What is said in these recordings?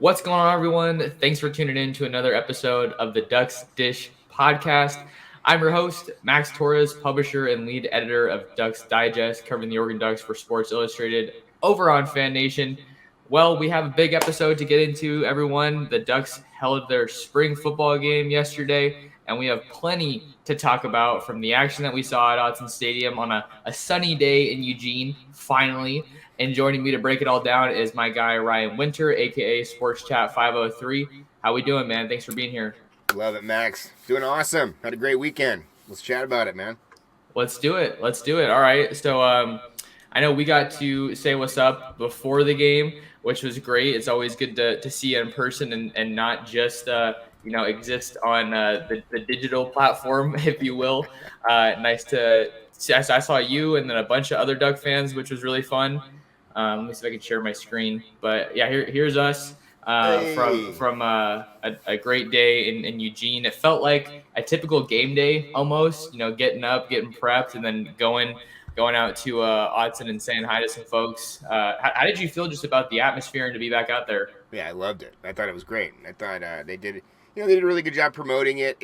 What's going on, everyone? Thanks for tuning in to another episode of the Ducks Dish podcast. I'm your host, Max Torres, publisher and lead editor of Ducks Digest, covering the Oregon Ducks for Sports Illustrated over on Fan Nation. Well, we have a big episode to get into, everyone. The Ducks held their spring football game yesterday, and we have plenty to talk about from the action that we saw at Autzen Stadium on a sunny day in Eugene, finally. And joining me to break it all down is my guy Ryan Winter, aka Sports Chat 503. How we doing, man? Thanks for being here. Love it, Max. Doing awesome. Had a great weekend. Let's chat about it, man. Let's do it. Let's do it. All right. So I know we got to say what's up before the game, which was great. It's always good to see you in person and not just exist on the digital platform, if you will. Nice to see. I saw you and then a bunch of other Duck fans, which was really fun. Let me see if I can share my screen. But yeah, here's us from a great day in Eugene. It felt like a typical game day almost. Getting up, getting prepped, and then going out to Autzen and saying hi to some folks. How did you feel just about the atmosphere and to be back out there? Yeah, I loved it. I thought it was great. I thought they did a really good job promoting it.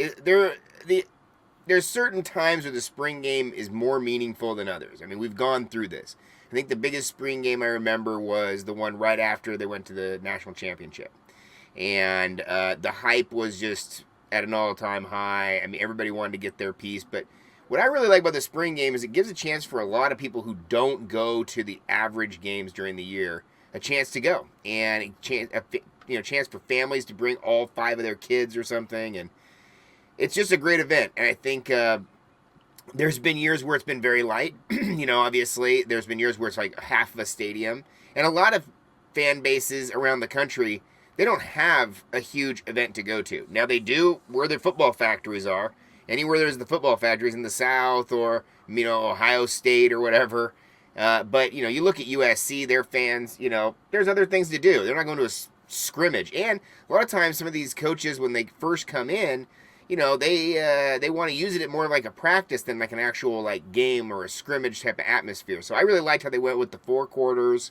There's certain times where the spring game is more meaningful than others. I mean, we've gone through this. I think the biggest spring game I remember was the one right after they went to the national championship, and the hype was just at an all-time high. I mean, everybody wanted to get their piece, but what I really like about the spring game is it gives a chance for a lot of people who don't go to the average games during the year a chance to go, and chance for families to bring all five of their kids or something, and it's just a great event. And I think there's been years where it's been very light. Obviously, there's been years where it's like half of a stadium, and a lot of fan bases around the country, they don't have a huge event to go to. Now they do where their football factories are. Anywhere there's the football factories in the South or Ohio State or whatever. But you look at USC, their fans. There's other things to do. They're not going to a scrimmage, and a lot of times some of these coaches when they first come in, they want to use it more like a practice than like an actual like game or a scrimmage type of atmosphere. So I really liked how they went with the four quarters.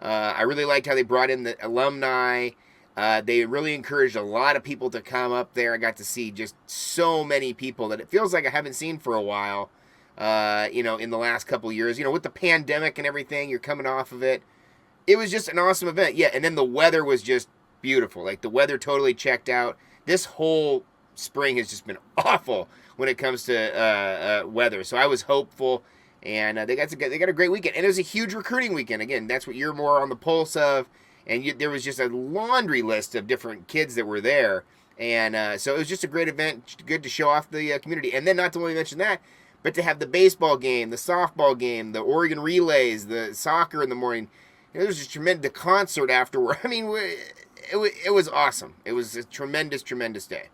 I really liked how they brought in the alumni. They really encouraged a lot of people to come up there. I got to see just so many people that it feels like I haven't seen for a while. In the last couple of years, with the pandemic and everything, you're coming off of it. It was just an awesome event. Yeah, and then the weather was just beautiful. Like the weather totally checked out. This whole spring has just been awful when it comes to weather. So I was hopeful, and they got a great weekend, and it was a huge recruiting weekend. Again, that's what you're more on the pulse of, and there was just a laundry list of different kids that were there, and so it was just a great event, good to show off the community, and then not to only mention that, but to have the baseball game, the softball game, the Oregon relays, the soccer in the morning. There was just tremendous. The concert afterward. I mean, it was awesome. It was a tremendous day.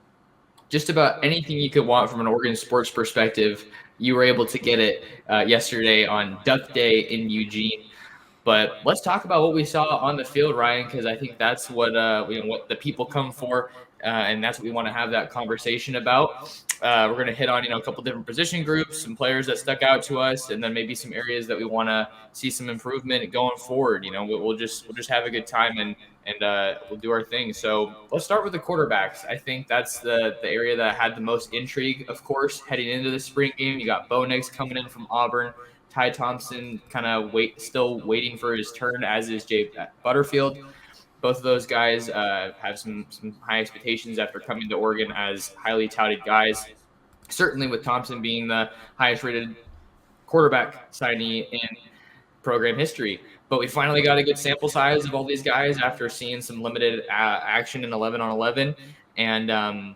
Just about anything you could want from an Oregon sports perspective, you were able to get it yesterday on Duck Day in Eugene. But let's talk about what we saw on the field, Ryan, because I think that's what what the people come for, and that's what we want to have that conversation about. We're going to hit on a couple different position groups, some players that stuck out to us, and then maybe some areas that we want to see some improvement going forward. We'll just have a good time and we'll do our thing. So let's start with the quarterbacks. I think that's the area that had the most intrigue, of course, heading into the spring game. You got Bo Nix coming in from Auburn. Ty Thompson kind of still waiting for his turn, as is Jay Butterfield. Both of those guys have some high expectations after coming to Oregon as highly touted guys. Certainly with Thompson being the highest rated quarterback signee in program history. But we finally got a good sample size of all these guys after seeing some limited action in 11 on 11. And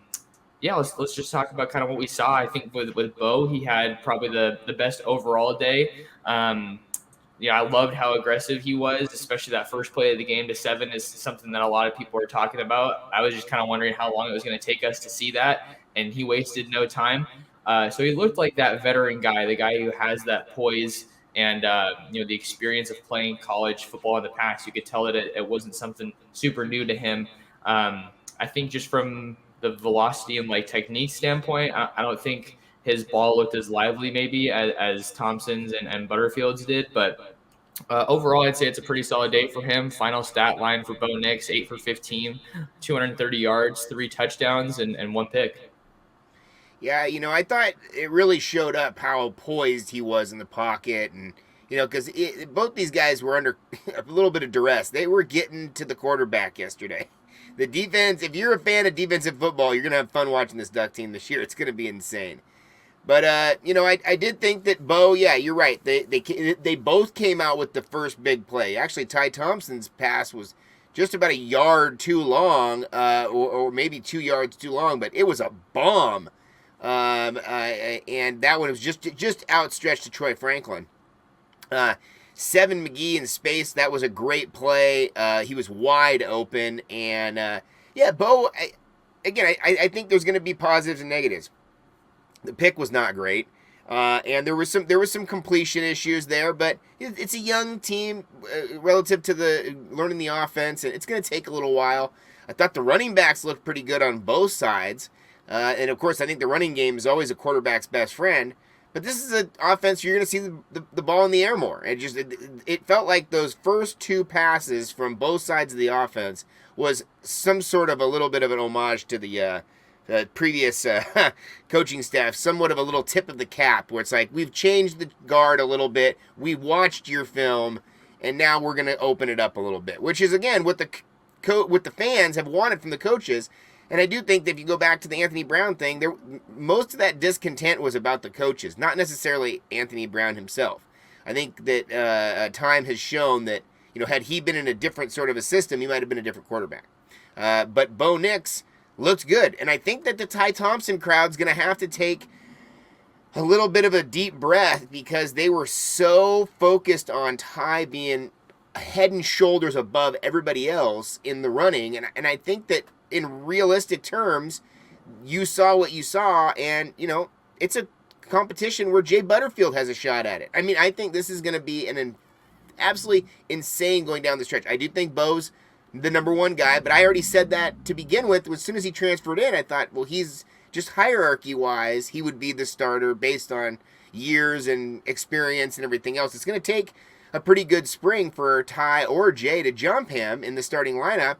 let's just talk about kind of what we saw. I think with Bo, he had probably the best overall day. I loved how aggressive he was, especially that first play of the game to 7 is something that a lot of people are talking about. I was just kind of wondering how long it was going to take us to see that, and he wasted no time. So he looked like that veteran guy, the guy who has that poise and the experience of playing college football in the past. You could tell that it wasn't something super new to him. I think just from the velocity and technique standpoint, I don't think his ball looked as lively maybe as Thompson's and Butterfield's did, but Overall, I'd say it's a pretty solid day for him. Final stat line for Bo Nix: 8 for 15, 230 yards, 3 touchdowns, and 1 pick. Yeah, I thought it really showed up how poised he was in the pocket, and because both these guys were under a little bit of duress. They were getting to the quarterback yesterday. The defense, if you're a fan of defensive football, you're gonna have fun watching this Duck team this year. It's gonna be insane. But I did think that Bo. Yeah, you're right. They both came out with the first big play. Actually, Ty Thompson's pass was just about a yard too long, or maybe 2 yards too long, but it was a bomb. And that one was just outstretched to Troy Franklin. Seven McGee in space. That was a great play. He was wide open, and yeah, Bo. I think there's going to be positives and negatives. The pick was not great, and there was some completion issues there. But it's a young team relative to the learning the offense, and it's going to take a little while. I thought the running backs looked pretty good on both sides, and of course, I think the running game is always a quarterback's best friend. But this is an offense you're going to see the ball in the air more. It felt like those first two passes from both sides of the offense was some sort of a little bit of an homage to the previous coaching staff, somewhat of a little tip of the cap, where it's like, we've changed the guard a little bit, we watched your film, and now we're going to open it up a little bit, which is, again, what the fans have wanted from the coaches. And I do think that if you go back to the Anthony Brown thing, most of that discontent was about the coaches, not necessarily Anthony Brown himself. I think that time has shown that, had he been in a different sort of a system, he might have been a different quarterback. But Bo Nix looked good. And I think that the Ty Thompson crowd's going to have to take a little bit of a deep breath, because they were so focused on Ty being head and shoulders above everybody else in the running. And I think that in realistic terms, you saw what you saw, and, it's a competition where Jay Butterfield has a shot at it. I mean, I think this is going to be an absolutely insane going down the stretch. I do think Bo's the number one guy, but I already said that to begin with. As soon as he transferred in, I thought, well, he's just hierarchy-wise, he would be the starter based on years and experience and everything else. It's going to take a pretty good spring for Ty or Jay to jump him in the starting lineup.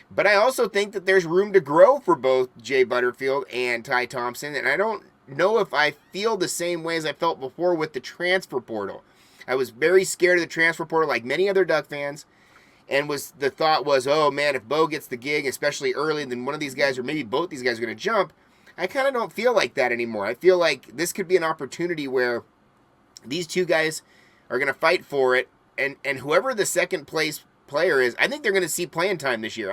But I also think that there's room to grow for both Jay Butterfield and Ty Thompson, and I don't know if I feel the same way as I felt before with the transfer portal. I was very scared of the transfer portal, like many other Duck fans, and the thought was, oh man, if Bo gets the gig, especially early, then one of these guys or maybe both these guys are going to jump. I kind of don't feel like that anymore. I feel like this could be an opportunity where these two guys are going to fight for it, and whoever the second place player is, I think they're going to see playing time this year.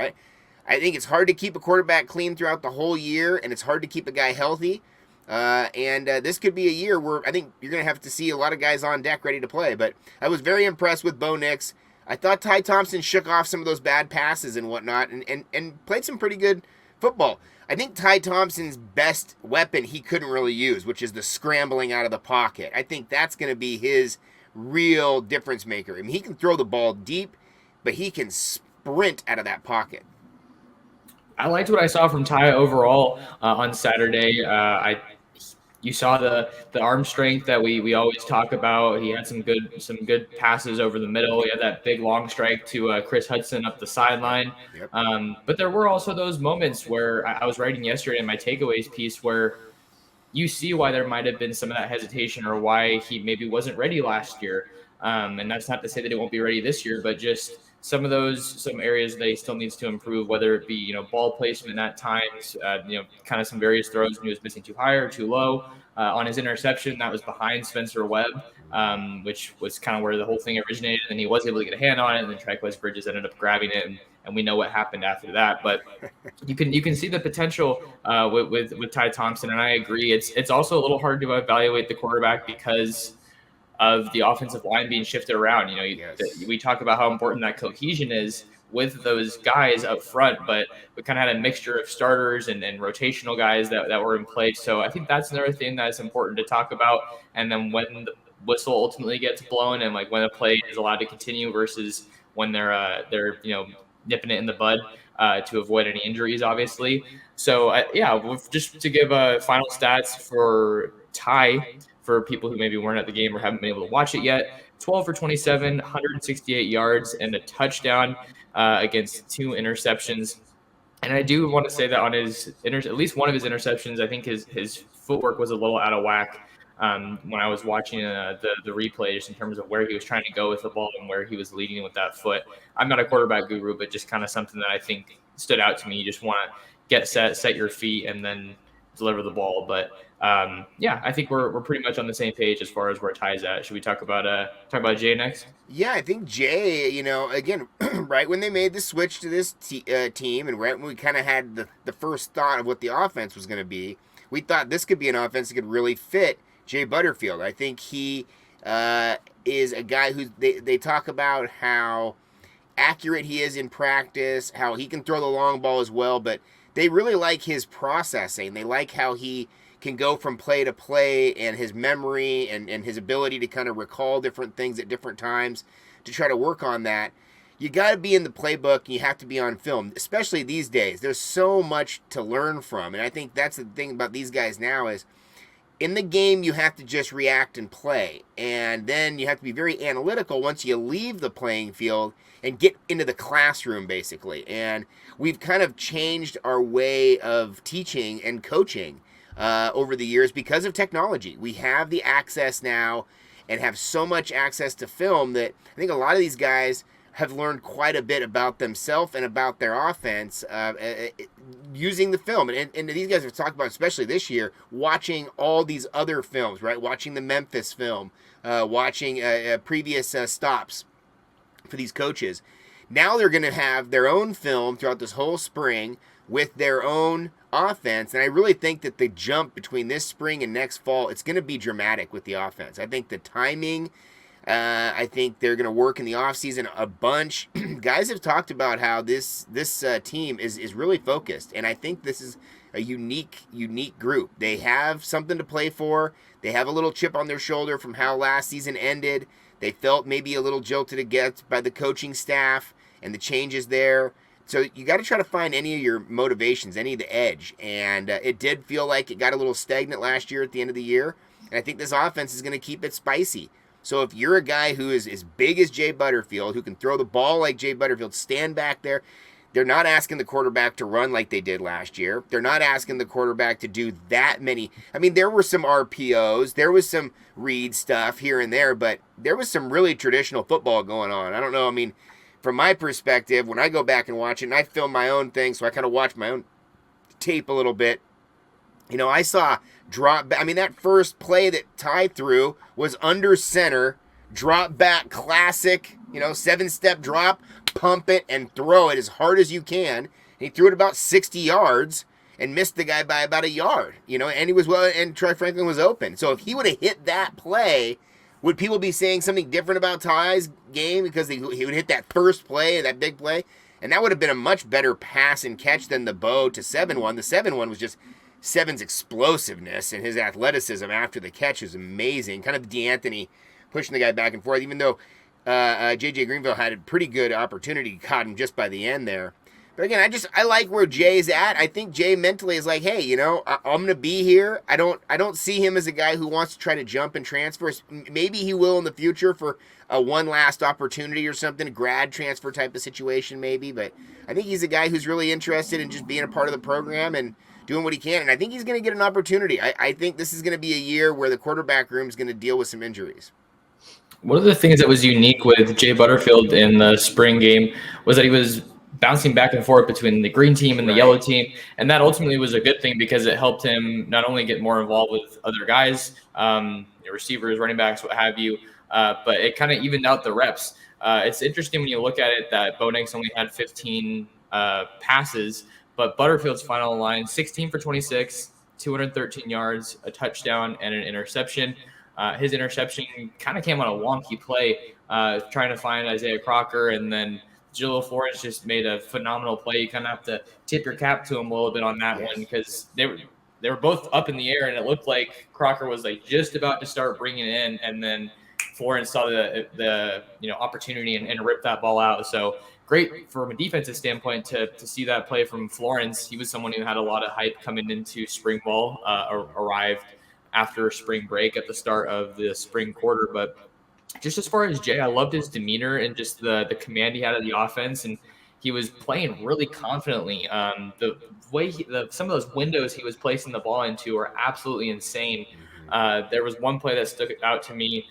I think it's hard to keep a quarterback clean throughout the whole year, and it's hard to keep a guy healthy. And this could be a year where I think you're going to have to see a lot of guys on deck ready to play. But I was very impressed with Bo Nix. I thought Ty Thompson shook off some of those bad passes and whatnot, and played some pretty good football. I think Ty Thompson's best weapon he couldn't really use, which is the scrambling out of the pocket. I think that's going to be his real difference maker. I mean, he can throw the ball deep, but he can sprint out of that pocket. I liked what I saw from Ty overall on Saturday. You saw the arm strength that we always talk about. He had some good passes over the middle. He had that big long strike to Chris Hudson up the sideline. Yep. But there were also those moments where I was writing yesterday in my takeaways piece where you see why there might have been some of that hesitation, or why he maybe wasn't ready last year. And that's not to say that he won't be ready this year, but just some areas that he still needs to improve, whether it be, ball placement at times, kind of some various throws when he was missing too high or too low. On his interception, that was behind Spencer Webb, which was kind of where the whole thing originated, and he was able to get a hand on it, and then Traquez Bridges ended up grabbing it, and we know what happened after that. But you can see the potential with Ty Thompson, and I agree. It's also a little hard to evaluate the quarterback because of the offensive line being shifted around. Yes. We talk about how important that cohesion is with those guys up front, but we kind of had a mixture of starters and rotational guys that were in place. So I think that's another thing that's important to talk about. And then when the whistle ultimately gets blown, and like when a play is allowed to continue versus when they're nipping it in the bud to avoid any injuries, obviously. So just to give final stats for Ty. for people who maybe weren't at the game or haven't been able to watch it yet. 12 for 27, 168 yards, and a touchdown against 2 interceptions. And I do want to say that on his at least one of his interceptions, I think his footwork was a little out of whack when I was watching the replay, just in terms of where he was trying to go with the ball and where he was leading with that foot. I'm not a quarterback guru, but just kind of something that I think stood out to me. You just want to get set your feet, and then deliver the ball. But yeah, I think we're pretty much on the same page as far as where Ty's at. Should we talk about Jay next? Yeah, I think Jay, again, right when they made the switch to this team, and right when we kind of had the first thought of what the offense was going to be, we thought this could be an offense that could really fit Jay Butterfield. I think he is a guy who they talk about how accurate he is in practice, how he can throw the long ball as well, but they really like his processing. They like how he can go from play to play, and his memory and his ability to kind of recall different things at different times to try to work on that. You got to be in the playbook, and you have to be on film, especially these days. There's so much to learn from, and I think that's the thing about these guys now is in the game you have to just react and play, and then you have to be very analytical once you leave the playing field and get into the classroom, basically. And we've kind of changed our way of teaching and coaching over the years because of technology. We have the access now and have so much access to film that I think a lot of these guys have learned quite a bit about themselves and about their offense using the film. And these guys have talked about, especially this year, watching all these other films, right? Watching the Memphis film, watching previous stops for these coaches. Now they're going to have their own film throughout this whole spring with their own offense, and I really think that the jump between this spring and next fall, it's going to be dramatic with the offense. I think the timing, I think they're going to work in the offseason a bunch. Guys have talked about how this team is really focused, and I think this is a unique group. They have something to play for. They have a little chip on their shoulder from how last season ended. They felt maybe a little jilted against by the coaching staff and the changes there. So you got to try to find any of your motivations, any of the edge. And it did feel like it got a little stagnant last year at the end of the year. And I think this offense is going to keep it spicy. So if you're a guy who is as big as Jay Butterfield, who can throw the ball like Jay Butterfield, stand back there. They're not asking the quarterback to run like they did last year. They're not asking the quarterback to do that many. I mean, there were some RPOs. There was some read stuff here and there, but there was some really traditional football going on. I don't know. I mean, from my perspective, when I go back and watch it, and I film my own thing, so I kind of watch my own tape a little bit. I saw drop back. I mean, that first play that Ty threw was under center, drop back, classic, 7-step drop, pump it and throw it as hard as you can. He threw it about 60 yards and missed the guy by about a yard, and he was and Troy Franklin was open. So if he would have hit that play, would people be saying something different about Ty's game because he would hit that first play, that big play? And that would have been a much better pass and catch than the Bo to 7-1. The 7-1 was just Seven's explosiveness and his athleticism after the catch is amazing. Kind of D'Anthony pushing the guy back and forth, even though J.J. Greenville had a pretty good opportunity, caught him just by the end there. But again, I like where Jay's at. I think Jay mentally is like, hey, I'm going to be here. I don't see him as a guy who wants to try to jump and transfer. Maybe he will in the future for a one last opportunity or something, a grad transfer type of situation maybe. But I think he's a guy who's really interested in just being a part of the program and doing what he can. And I think he's going to get an opportunity. I think this is going to be a year where the quarterback room is going to deal with some injuries. One of the things that was unique with Jay Butterfield in the spring game was that he was bouncing back and forth between the green team and the yellow team. And that ultimately was a good thing because it helped him not only get more involved with other guys, receivers, running backs, what have you, but it kind of evened out the reps. It's interesting when you look at it that Bo Nix only had 15 passes, but Butterfield's final line, 16 for 26, 213 yards, a touchdown, and an interception. His interception kind of came on a wonky play, trying to find Isaiah Crocker, and then Jalil Flores just made a phenomenal play. You kind of have to tip your cap to him a little bit on that one because they were both up in the air, and it looked like Crocker was like just about to start bringing it in, and then Florence saw the opportunity and ripped that ball out. So great from a defensive standpoint to see that play from Florence. He was someone who had a lot of hype coming into spring ball, arrived after spring break at the start of the spring quarter. But just as far as Jay, I loved his demeanor and just the command he had of the offense, and he was playing really confidently. The way some of those windows he was placing the ball into were absolutely insane. There was one play that stuck out to me.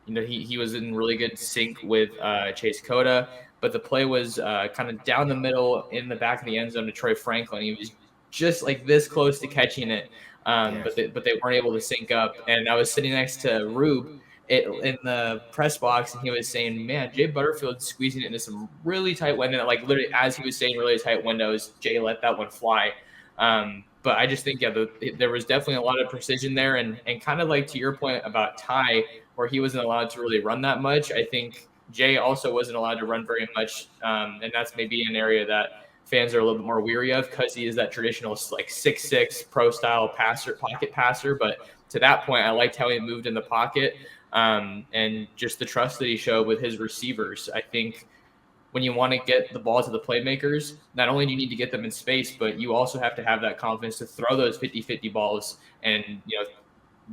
He was in really good sync with Chase Coda, but the play was kind of down the middle in the back of the end zone to Troy Franklin. He was just like this close to catching it, Yes. but they weren't able to sync up. And I was sitting next to Rube in the press box, and he was saying, "Man, Jay Butterfield's squeezing it into some really tight window." Like literally, as he was saying, really tight windows, Jay let that one fly. But I just think, there was definitely a lot of precision there, and kind of like to your point about Ty, where he wasn't allowed to really run that much. I think Jay also wasn't allowed to run very much, and that's maybe an area that fans are a little bit more weary of because he is that traditional like 6'6" pro style passer, pocket passer. But to that point, I liked how he moved in the pocket, and just the trust that he showed with his receivers. I think when you want to get the ball to the playmakers, not only do you need to get them in space, but you also have to have that confidence to throw those 50-50 balls and,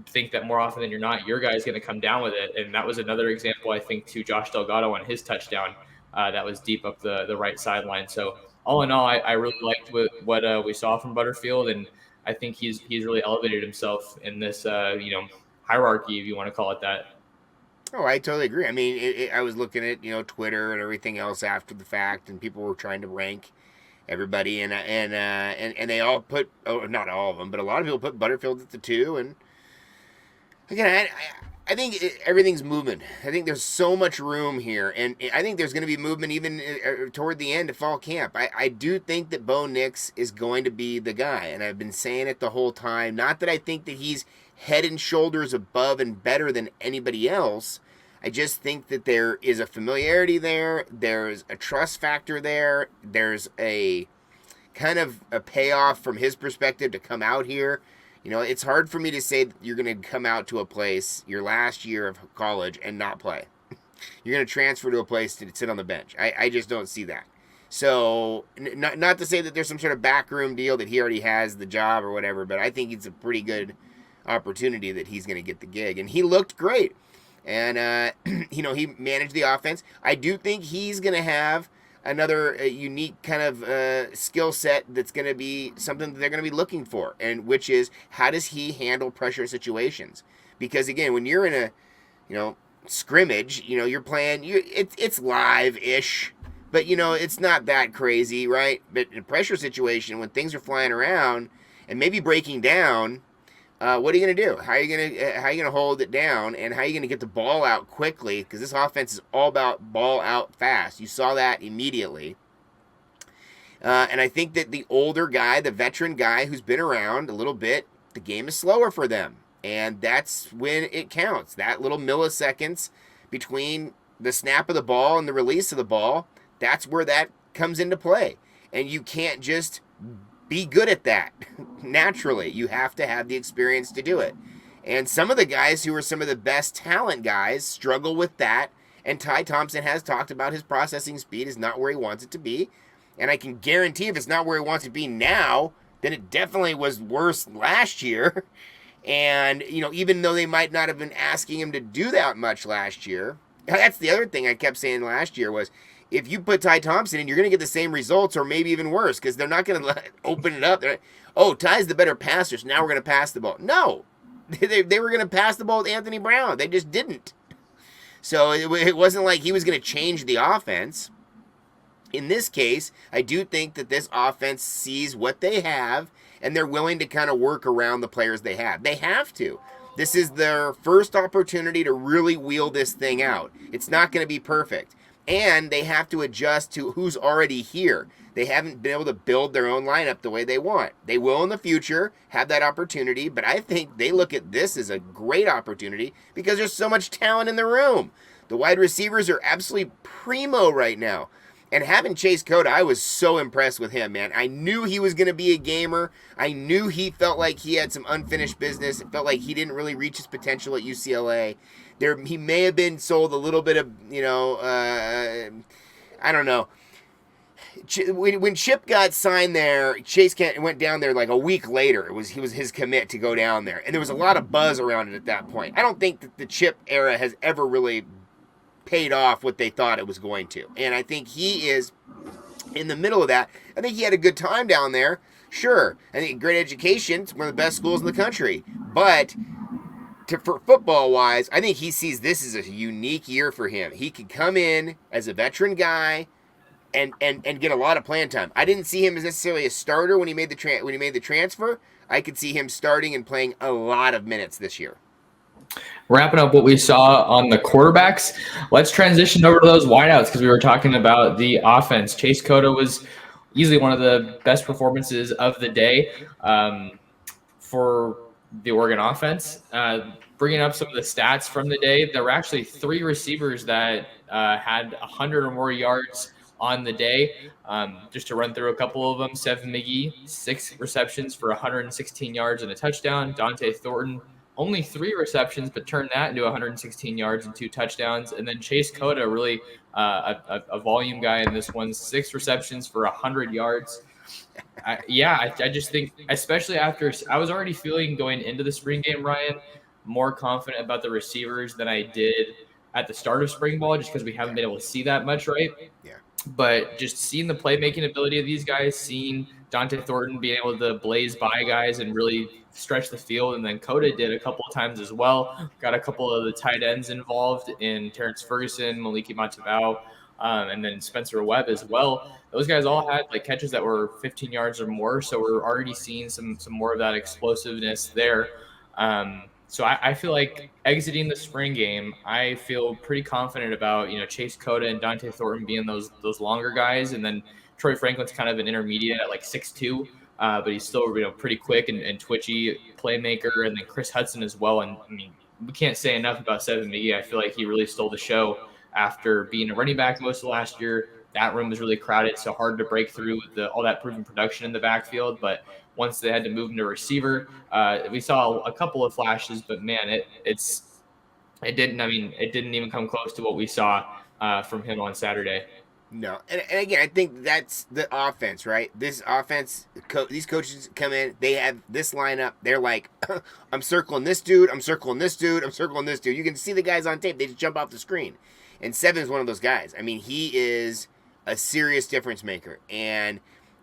think that more often than you're not, your guy's going to come down with it. And that was another example, I think, to Josh Delgado on his touchdown that was deep up the right sideline. So all in all, I really liked what we saw from Butterfield, and I think he's really elevated himself in this, hierarchy, if you want to call it that. Oh, I totally agree. I mean, I was looking at Twitter and everything else after the fact, and people were trying to rank everybody, and they all put, oh, not all of them, but a lot of people put Butterfield at the 2. And again, I think everything's moving. I think there's so much room here, and I think there's going to be movement even toward the end of fall camp. I do think that Bo Nix is going to be the guy, and I've been saying it the whole time. Not that I think that he's head and shoulders above and better than anybody else. I just think that there is a familiarity there. There's a trust factor there. There's a kind of a payoff from his perspective to come out here. It's hard for me to say that you're going to come out to a place your last year of college and not play. You're going to transfer to a place to sit on the bench. I just don't see that. So, not to say that there's some sort of backroom deal that he already has the job or whatever, but I think it's a pretty good opportunity that he's going to get the gig. And he looked great. And, he managed the offense. I do think he's going to have another unique kind of skill set that's going to be something that they're going to be looking for, and which is how does he handle pressure situations? Because again, when you're in a scrimmage, you're playing, it's live-ish, but it's not that crazy, right? But in a pressure situation, when things are flying around and maybe breaking down, what are you going to do? How are you going to hold it down, and how are you going to get the ball out quickly? Because this offense is all about ball out fast. You saw that immediately. And I think that the older guy, the veteran guy who's been around a little bit, the game is slower for them. And that's when it counts. That little milliseconds between the snap of the ball and the release of the ball, that's where that comes into play. And you can't just be good at that naturally. You have to have the experience to do it. And some of the guys who are some of the best talent guys struggle with that. And Ty Thompson has talked about his processing speed is not where he wants it to be. And I can guarantee if it's not where he wants it to be now, then it definitely was worse last year. And, even though they might not have been asking him to do that much last year, that's the other thing I kept saying last year was, if you put Ty Thompson in, you're going to get the same results or maybe even worse, because they're not going to open it up. Ty's the better passer, so now we're going to pass the ball. No, they were going to pass the ball with Anthony Brown. They just didn't. So it wasn't like he was going to change the offense. In this case, I do think that this offense sees what they have, and they're willing to kind of work around the players they have. They have to. This is their first opportunity to really wheel this thing out. It's not going to be perfect. And they have to adjust to who's already here. They haven't been able to build their own lineup the way they want. They will in the future have that opportunity, but I think they look at this as a great opportunity because there's so much talent in the room. The wide receivers are absolutely primo right now. And having Chase Coda, I was so impressed with him, man. I knew he was going to be a gamer. I knew he felt like he had some unfinished business. It felt like he didn't really reach his potential at UCLA. He may have been sold a little bit of, I don't know. when Chip got signed there, Chase Kent went down there like a week later. He was his commit to go down there, and there was a lot of buzz around it at that point. I don't think that the Chip era has ever really paid off what they thought it was going to, and I think he is in the middle of that. I think he had a good time down there. Sure, I think great education. It's one of the best schools in the country, but for football wise, I think he sees this as a unique year for him. He could come in as a veteran guy and get a lot of playing time. I didn't see him as necessarily a starter when he made the transfer. I could see him starting and playing a lot of minutes this year. Wrapping up what we saw on the quarterbacks, let's transition over to those wideouts because we were talking about the offense. Chase Coda was easily one of the best performances of the day for the Oregon offense. Bringing up some of the stats from the day, there were actually 3 receivers that had 100 or more yards on the day. Just to run through a couple of them, Seven McGee, 6 receptions for 116 yards and a touchdown. Dante Thornton, only 3 receptions, but turned that into 116 yards and 2 touchdowns. And then Chase Coda, really a volume guy in this one, 6 receptions for 100 yards. I just think, especially after I was already feeling going into the spring game, Ryan, more confident about the receivers than I did at the start of spring ball, just because we haven't been able to see that much, right? Yeah. But just seeing the playmaking ability of these guys, seeing Dante Thornton being able to blaze by guys and really stretch the field, and then Coda did a couple of times as well. Got a couple of the tight ends involved in Terrence Ferguson, Maliki Matavao, and then Spencer Webb as well. Those guys all had like catches that were 15 yards or more, so we're already seeing some more of that explosiveness there. So I feel like exiting the spring game, I feel pretty confident about Chase Coda and Dante Thornton being those longer guys, and then Troy Franklin's kind of an intermediate at like 6'2", but he's still pretty quick and twitchy playmaker, and then Chris Hudson as well. And I mean, we can't say enough about Seven McGee. I feel like he really stole the show after being a running back most of last year. That room was really crowded, so hard to break through with all that proven production in the backfield. But once they had to move him to receiver, we saw a couple of flashes, but man, it didn't even come close to what we saw from him on Saturday. No, and again, I think that's the offense, right? This offense, these coaches come in, they have this lineup. They're like, I'm circling this dude, I'm circling this dude, I'm circling this dude. You can see the guys on tape; they just jump off the screen. And Seven is one of those guys. I mean, he is a serious difference maker, and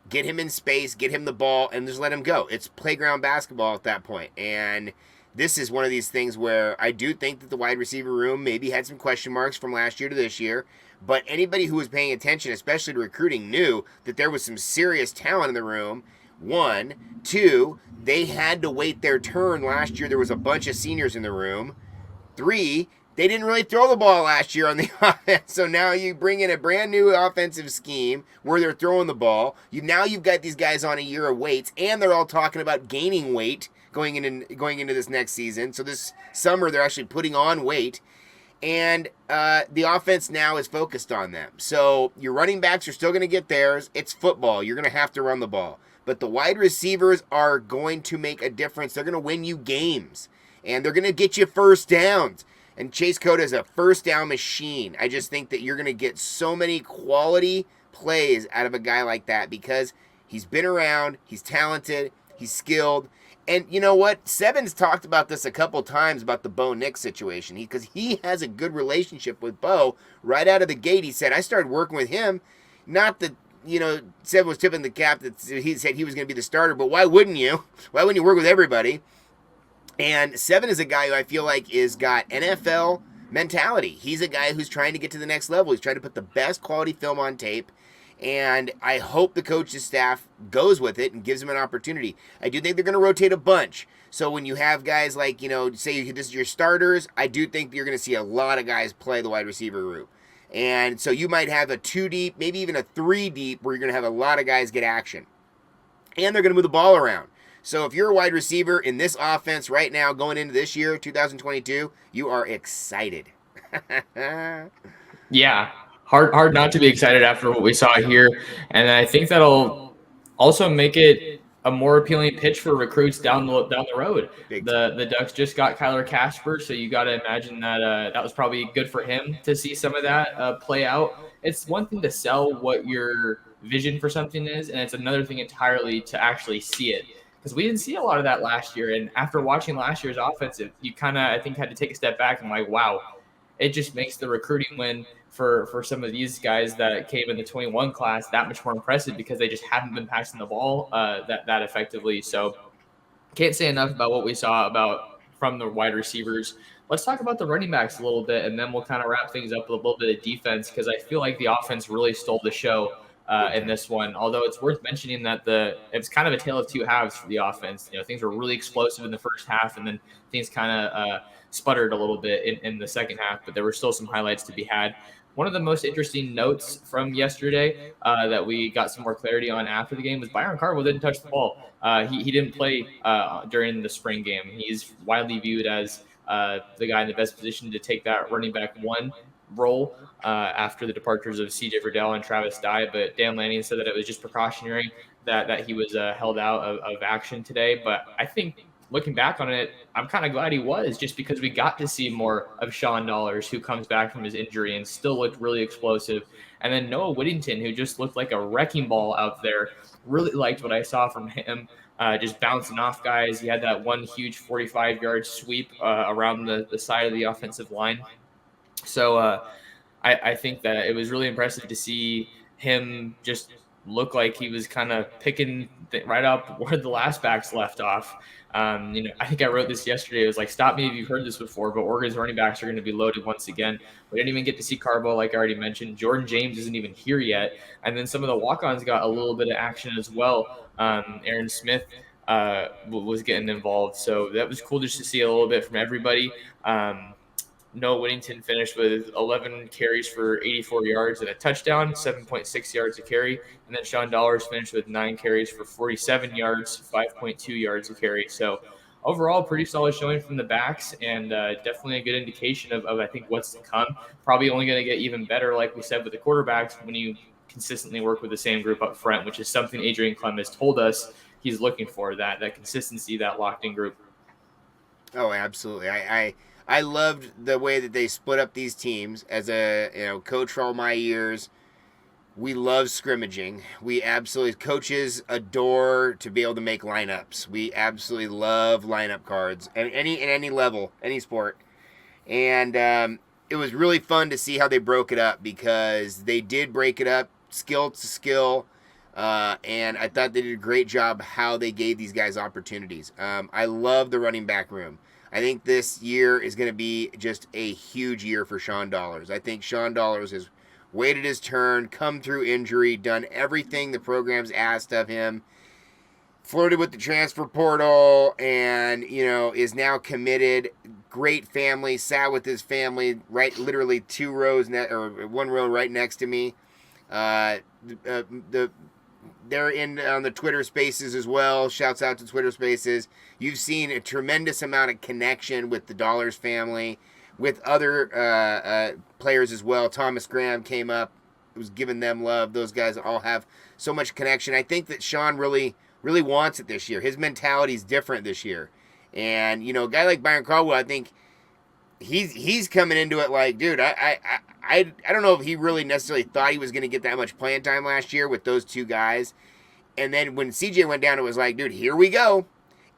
get him in space, get him the ball, and just let him go. It's playground basketball at that point. And this is one of these things where I do think that the wide receiver room maybe had some question marks from last year to this year. But anybody who was paying attention, especially to recruiting, knew that there was some serious talent in the room. 1, 2, they had to wait their turn last year. There was a bunch of seniors in the room. 3, they didn't really throw the ball last year on the offense. So now you bring in a brand new offensive scheme where they're throwing the ball. You've got these guys on a year of weights, and they're all talking about gaining weight going into this next season. So this summer they're actually putting on weight. And the offense now is focused on them. So your running backs are still going to get theirs. It's football. You're going to have to run the ball. But the wide receivers are going to make a difference. They're going to win you games. And they're going to get you first downs. And Chase Coda is a first down machine. I just think that you're going to get so many quality plays out of a guy like that because he's been around, he's talented, he's skilled. And you know what? Seven's talked about this a couple times about the Bo Nix situation because he has a good relationship with Bo right out of the gate. He said, I started working with him. Not that, Seven was tipping the cap that he said he was going to be the starter, but why wouldn't you? Why wouldn't you work with everybody? And Seven is a guy who I feel like is got NFL mentality. He's a guy who's trying to get to the next level. He's trying to put the best quality film on tape. And I hope the coach's staff goes with it and gives him an opportunity. I do think they're going to rotate a bunch. So when you have guys like, say this is your starters, I do think you're going to see a lot of guys play the wide receiver group. And so you might have a 2 deep, maybe even a 3 deep where you're going to have a lot of guys get action. And they're going to move the ball around. So if you're a wide receiver in this offense right now going into this year, 2022, you are excited. Yeah, hard not to be excited after what we saw here. And I think that'll also make it a more appealing pitch for recruits down the road. The Ducks just got Kyler Casper, so you got to imagine that that was probably good for him to see some of that play out. It's one thing to sell what your vision for something is, and it's another thing entirely to actually see it. Because we didn't see a lot of that last year, and after watching last year's offensive, you kind of I think had to take a step back and like, wow, it just makes the recruiting win for some of these guys that came in the 21 class that much more impressive because they just haven't been passing the ball that effectively. So can't say enough about what we saw about from the wide receivers. Let's talk about the running backs a little bit, and then we'll kind of wrap things up with a little bit of defense because I feel like the offense really stole the show in this one. Although it's worth mentioning that it's kind of a tale of two halves for the offense. Things were really explosive in the first half, and then things kind of sputtered a little bit in the second half. But there were still some highlights to be had. One of the most interesting notes from yesterday that we got some more clarity on after the game was Byron Carville didn't touch the ball. He didn't play during the spring game. He's widely viewed as the guy in the best position to take that running back one role after the departures of C.J. Verdell and Travis Dye. But Dan Lanning said that it was just precautionary that he was held out of action today. But I think looking back on it, I'm kind of glad he was, just because we got to see more of Sean Dollars, who comes back from his injury and still looked really explosive. And then Noah Whittington, who just looked like a wrecking ball out there. Really liked what I saw from him, just bouncing off guys. He had that one huge 45-yard sweep around the side of the offensive line. So I think that it was really impressive to see him just look like he was kind of picking right up where the last backs left off. I think I wrote this yesterday. It was like, stop me if you've heard this before, but Oregon's running backs are going to be loaded once again. We didn't even get to see Carbo, like I already mentioned. Jordan James isn't even here yet. And then some of the walk-ons got a little bit of action as well. Aaron Smith was getting involved. So that was cool just to see a little bit from everybody. Noah Whittington finished with 11 carries for 84 yards and a touchdown, 7.6 yards a carry. And then Sean Dollars finished with 9 carries for 47 yards, 5.2 yards a carry. So overall, pretty solid showing from the backs, and definitely a good indication of I think, what's to come. Probably only going to get even better, like we said, with the quarterbacks when you consistently work with the same group up front, which is something Adrian Clem has told us he's looking for, that consistency, that locked-in group. Oh, absolutely. I loved the way that they split up these teams. As a coach for all my years, we love scrimmaging. We absolutely, coaches adore to be able to make lineups. We absolutely love lineup cards at any level, any sport. And it was really fun to see how they broke it up, because they did break it up skill to skill. And I thought they did a great job how they gave these guys opportunities. I love the running back room. I think this year is going to be just a huge year for Sean Dollars. I think Sean Dollars has waited his turn, come through injury, done everything the program's asked of him, flirted with the transfer portal, and, is now committed. Great family, sat with his family, right, literally 2 rows, or 1 row right next to me. They're in on the Twitter Spaces as well. Shouts out to Twitter Spaces. You've seen a tremendous amount of connection with the Dollars family, with other players as well. Thomas Graham came up, was giving them love. Those guys all have so much connection. I think that Sean really, really wants it this year. His mentality is different this year. And, a guy like Byron Caldwell, I think he's coming into it like, dude, I don't know if he really necessarily thought he was going to get that much playing time last year with those 2 guys. And then when CJ went down, it was like, dude, here we go.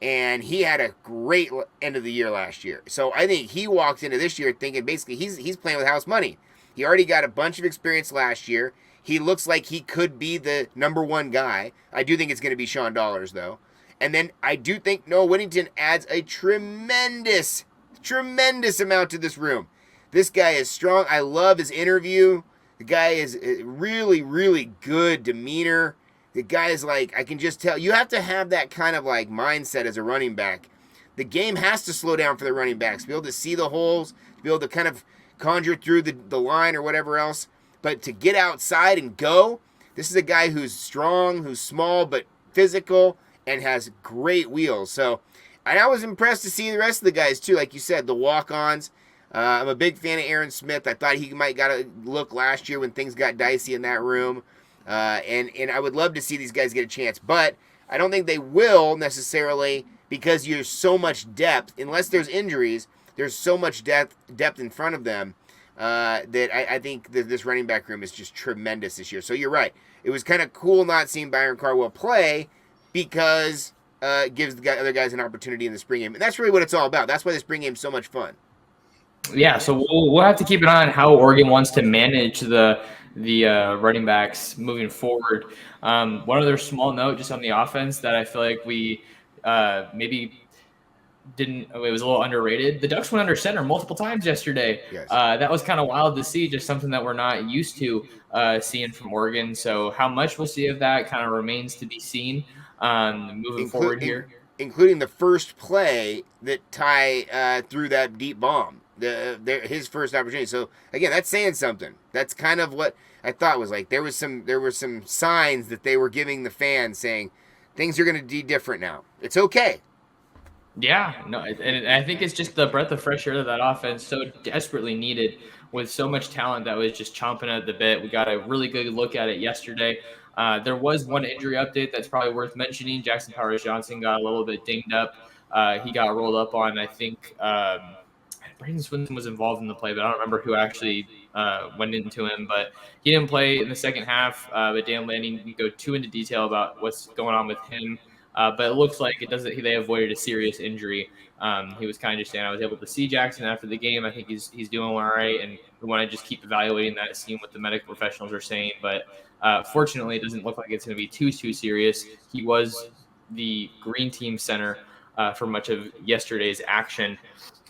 And he had a great end of the year last year. So I think he walked into this year thinking basically he's playing with house money. He already got a bunch of experience last year. He looks like he could be the number 1 guy. I do think it's going to be Sean Dollars, though. And then I do think Noah Whittington adds a tremendous amount to this room. This guy is strong. I love his interview. The guy is really, really good demeanor. The guy is like, I can just tell. You have to have that kind of like mindset as a running back. The game has to slow down for the running backs, to be able to see the holes, to be able to kind of conjure through the line or whatever else. But to get outside and go, this is a guy who's strong, who's small, but physical, and has great wheels. So, and I was impressed to see the rest of the guys too. Like you said, the walk-ons. I'm a big fan of Aaron Smith. I thought he might got a look last year when things got dicey in that room. And I would love to see these guys get a chance. But I don't think they will necessarily, because there's so much depth. Unless there's injuries, there's so much depth in front of them. that I think that this running back room is just tremendous this year. So you're right. It was kind of cool not seeing Byron Cardwell play because it gives the other guys an opportunity in the spring game. And that's really what it's all about. That's why the spring game is so much fun. Yeah, so we'll have to keep an eye on how Oregon wants to manage the running backs moving forward. One other small note just on the offense that I feel like we maybe didn't. It was a little underrated. The Ducks went under center multiple times yesterday. Yes. That was kind of wild to see, just something that we're not used to seeing from Oregon. So how much we'll see of that kind of remains to be seen moving forward here. Including the first play that Ty threw that deep bomb, his first opportunity. So again, that's saying something. That's kind of what I thought was like. There were some signs that they were giving the fans saying things are going to be different now. It's okay. Yeah, no, and I think it's just the breath of fresh air that offense so desperately needed with so much talent that was just chomping at the bit. We got a really good look at it yesterday. There was one injury update that's probably worth mentioning. Jackson Powers Johnson got a little bit dinged up. He got rolled up on, I think, Braden Swinson was involved in the play, but I don't remember who actually went into him. But he didn't play in the second half. But Dan Lanning can go too into detail about what's going on with him. But it looks like it doesn't. They avoided a serious injury. He was kind of just saying, I was able to see Jackson after the game. I think he's doing all right, and we want to just keep evaluating that, seeing what the medical professionals are saying. But fortunately, it doesn't look like it's going to be too serious. He was the green team center for much of yesterday's action.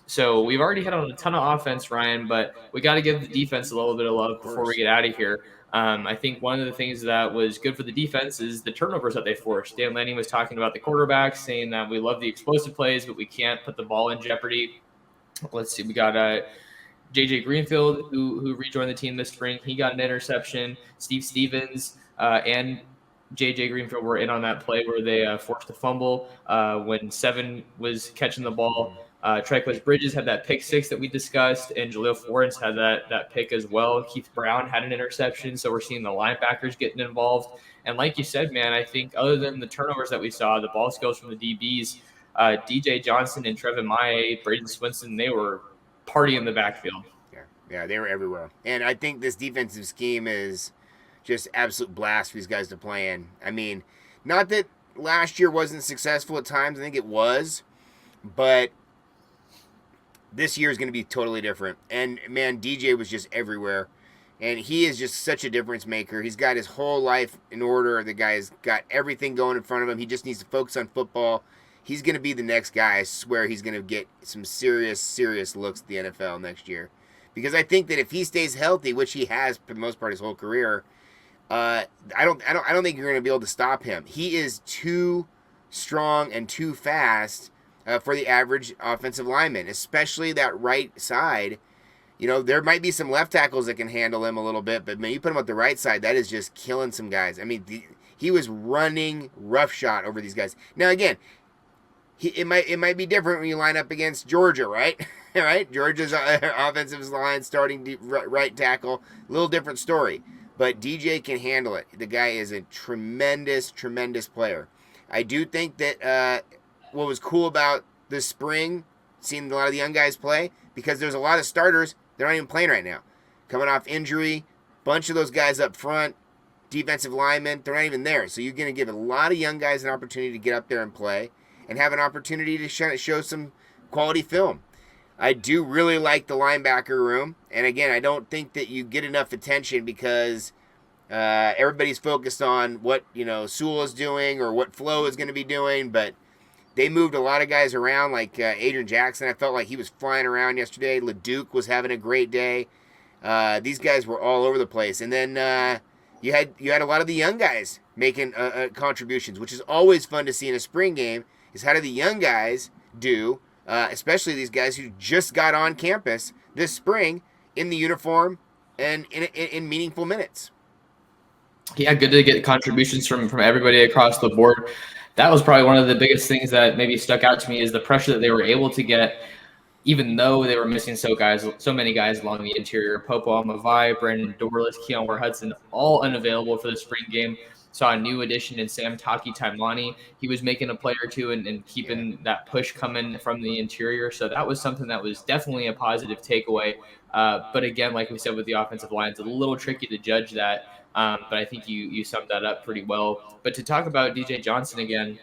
So we've already hit on a ton of offense, Ryan, but we got to give the defense a little bit of love before we get out of here. I think one of the things that was good for the defense is the turnovers that they forced. Dan Lanning was talking about the quarterbacks, saying that we love the explosive plays, but we can't put the ball in jeopardy. Let's see. We got J.J. Greenfield, who rejoined the team this spring. He got an interception. Steve Stevens and J.J. Greenfield were in on that play where they forced a fumble when Seven was catching the ball. Triquez Bridges had that pick six that we discussed, and Jaleel Florence had that pick as well. Keith Brown had an interception, so we're seeing the linebackers getting involved. And like you said, man, I think other than the turnovers that we saw, the ball skills from the DBs, DJ Johnson and Trevin Maye, Braden Swinson, they were partying the backfield. Yeah, they were everywhere. And I think this defensive scheme is just absolute blast for these guys to play in. I mean, not that last year wasn't successful at times. I think it was, but this year is going to be totally different. And man, DJ was just everywhere. And he is just such a difference maker. He's got his whole life in order. The guy's got everything going in front of him. He just needs to focus on football. He's going to be the next guy. I swear he's going to get some serious looks at the NFL next year. Because I think that if he stays healthy, which he has for the most part his whole career, I don't think you're going to be able to stop him. He is too strong and too fast for the average offensive lineman, especially that right side. You know, there might be some left tackles that can handle him a little bit, but when you put him at the right side, that is just killing some guys. I mean, he was running roughshod over these guys. Now, again, it might be different when you line up against Georgia, right? Right? Georgia's offensive line starting right tackle, a little different story. But DJ can handle it. The guy is a tremendous player. I do think that what was cool about this spring, seeing a lot of the young guys play, because there's a lot of starters, they're not even playing right now. Coming off injury, bunch of those guys up front, defensive linemen, they're not even there. So you're going to give a lot of young guys an opportunity to get up there and play and have an opportunity to show some quality film. I do really like the linebacker room. And again, I don't think that you get enough attention because everybody's focused on what, Sewell is doing or what Flo is going to be doing, but they moved a lot of guys around, like Adrian Jackson. I felt like he was flying around yesterday. LeDuc was having a great day. These guys were all over the place. And then you had a lot of the young guys making contributions, which is always fun to see in a spring game, is how do the young guys do, especially these guys who just got on campus this spring in the uniform and in meaningful minutes. Yeah, good to get contributions from everybody across the board. That was probably one of the biggest things that maybe stuck out to me is the pressure that they were able to get, even though they were missing so many guys along the interior. Popo Amavai, Brandon Dorless, Keon Ware Hudson, all unavailable for the spring game. Saw a new addition in Sam Taki Taimani. He was making a play or two and keeping that push coming from the interior. So that was something that was definitely a positive takeaway. But again, like we said with the offensive line, it's a little tricky to judge that. But I think you summed that up pretty well. But to talk about DJ Johnson again,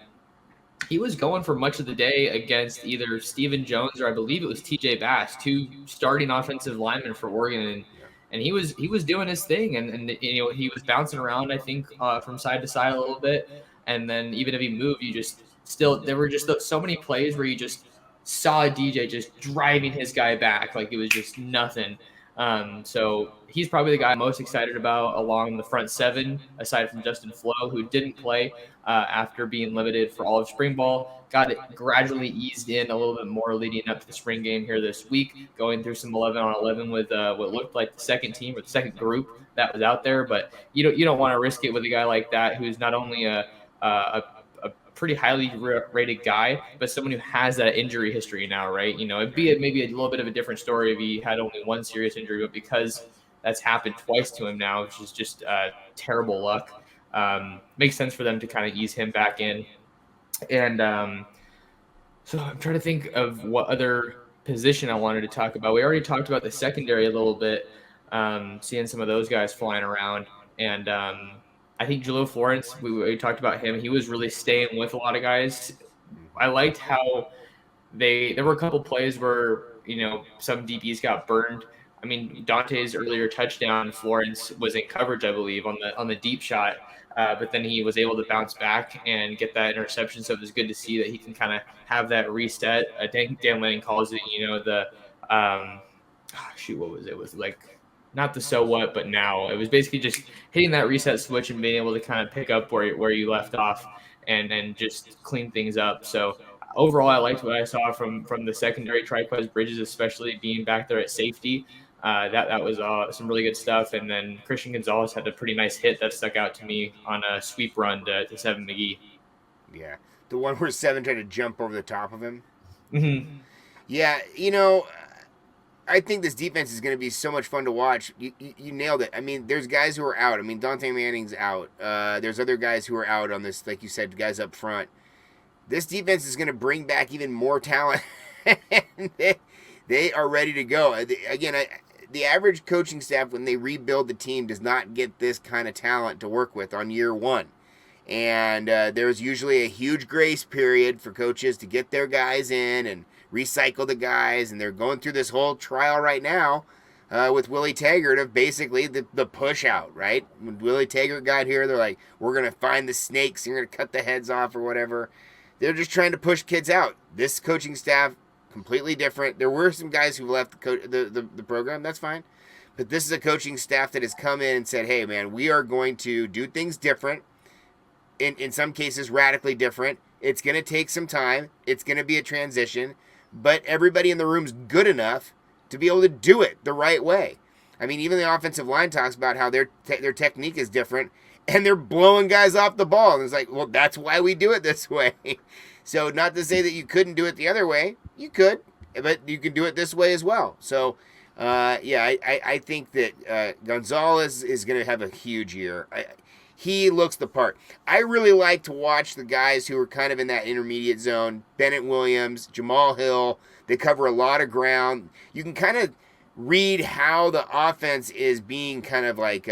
he was going for much of the day against either Stephen Jones or I believe it was TJ Bass, two starting offensive linemen for Oregon, and he was doing his thing, and he was bouncing around I think from side to side a little bit, and then even if he moved, you just still there were just so many plays where you just saw DJ just driving his guy back like it was just nothing. So he's probably the guy I'm most excited about along the front seven, aside from Justin Flo, who didn't play after being limited for all of spring ball. Got it gradually eased in a little bit more leading up to the spring game here this week, going through some 11 on 11 with what looked like the second team or the second group that was out there. But you don't want to risk it with a guy like that who's not only a pretty highly rated guy, but someone who has that injury history now, right? It'd be maybe a little bit of a different story if he had only one serious injury, but because that's happened twice to him now, which is just terrible luck. Makes sense for them to kind of ease him back in. And so I'm trying to think of what other position I wanted to talk about. We already talked about the secondary a little bit, seeing some of those guys flying around. And I think Jalil Florence, we talked about him. He was really staying with a lot of guys. I liked how there were a couple plays where, some DBs got burned. I mean, Dante's earlier touchdown, Florence was in coverage, I believe, on the deep shot. But then he was able to bounce back and get that interception. So it was good to see that he can kind of have that reset. I think Dan Lanning calls it, what was it? It was like not the so what, but now. It was basically just hitting that reset switch and being able to kind of pick up where you left off and just clean things up. So overall, I liked what I saw from the secondary. Triquez Bridges, especially being back there at safety. That was some really good stuff. And then Christian Gonzalez had a pretty nice hit that stuck out to me on a sweep run to Seven McGee. Yeah. The one where Seven tried to jump over the top of him. Mm-hmm. Yeah, I think this defense is going to be so much fun to watch. You nailed it. I mean, there's guys who are out. I mean, Dante Manning's out. There's other guys who are out on this, like you said, guys up front. This defense is going to bring back even more talent. They are ready to go. Again, the average coaching staff, when they rebuild the team, does not get this kind of talent to work with on year one. And there's usually a huge grace period for coaches to get their guys in and recycle the guys. And they're going through this whole trial right now with Willie Taggart of basically the push out, right? When Willie Taggart got here, they're like, we're going to find the snakes. You're going to cut the heads off or whatever. They're just trying to push kids out. This coaching staff, completely different. There were some guys who left the program. That's fine. But this is a coaching staff that has come in and said, hey, man, we are going to do things different. In some cases, radically different. It's going to take some time. It's going to be a transition. But everybody in the room's good enough to be able to do it the right way. I mean, even the offensive line talks about how their technique is different, and they're blowing guys off the ball. And it's like, well, that's why we do it this way. So not to say that you couldn't do it the other way. You could, but you can do it this way as well. So, I think that Gonzalez is going to have a huge year. He looks the part. I really like to watch the guys who are kind of in that intermediate zone. Bennett Williams, Jamal Hill. They cover a lot of ground. You can kind of read how the offense is being kind of like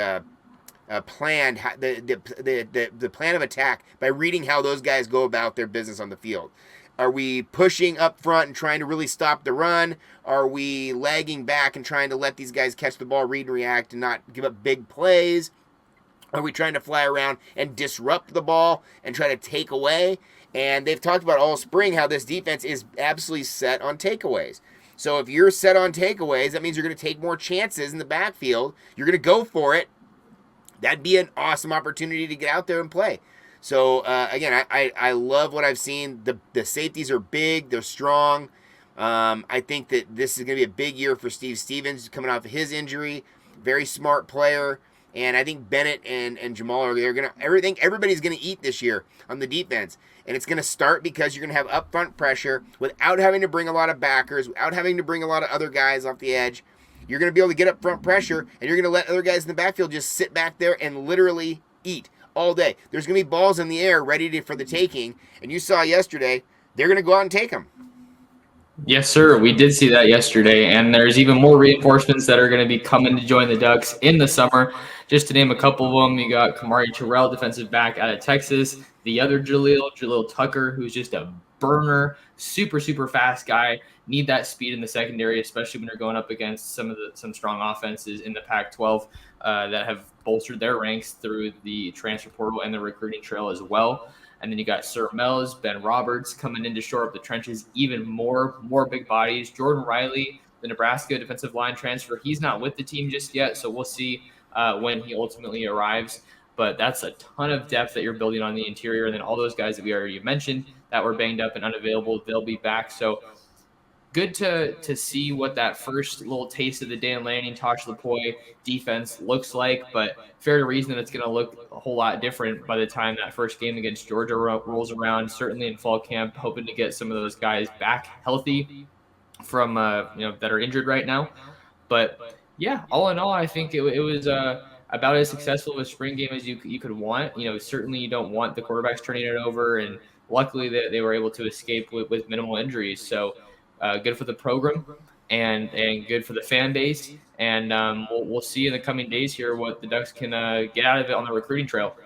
planned, the plan of attack by reading how those guys go about their business on the field. Are we pushing up front and trying to really stop the run? Are we lagging back and trying to let these guys catch the ball, read and react, and not give up big plays? Are we trying to fly around and disrupt the ball and try to take away? And they've talked about all spring how this defense is absolutely set on takeaways. So if you're set on takeaways, that means you're going to take more chances in the backfield. You're going to go for it. That'd be an awesome opportunity to get out there and play. So, again, I love what I've seen. The safeties are big. They're strong. I think that this is going to be a big year for Steve Stevens coming off of his injury. Very smart player. And I think Bennett and Jamal everybody's going to eat this year on the defense. And it's going to start because you're going to have upfront pressure without having to bring a lot of backers, without having to bring a lot of other guys off the edge. You're going to be able to get upfront pressure, and you're going to let other guys in the backfield just sit back there and literally eat. all day. There's going to be balls in the air ready for the taking. And you saw yesterday, they're going to go out and take them. Yes, sir. We did see that yesterday, and there's even more reinforcements that are going to be coming to join the Ducks in the summer. Just to name a couple of them, you got Kamari Terrell, defensive back out of Texas. The other Jaleel Tucker, who's just a burner, super, super fast guy. Need that speed in the secondary, especially when you're going up against some strong offenses in the Pac-12 that have bolstered their ranks through the transfer portal and the recruiting trail as well. And then you got Sir Mel's, Ben Roberts coming in to shore up the trenches even more big bodies. Jordan Riley, the Nebraska defensive line transfer, he's not with the team just yet, so we'll see when he ultimately arrives. But that's a ton of depth that you're building on the interior. And then all those guys that we already mentioned that were banged up and unavailable, they'll be back. So good to see what that first little taste of the Dan Lanning, Tosh Lupoi defense looks like, but fair to reason that it's going to look a whole lot different by the time that first game against Georgia rolls around. Certainly in fall camp, hoping to get some of those guys back healthy from that are injured right now. But yeah, all in all, I think it was about as successful of a spring game as you could want. Certainly you don't want the quarterbacks turning it over, and luckily they were able to escape with minimal injuries. So good for the program and good for the fan base. And we'll see in the coming days here what the Ducks can get out of it on the recruiting trail.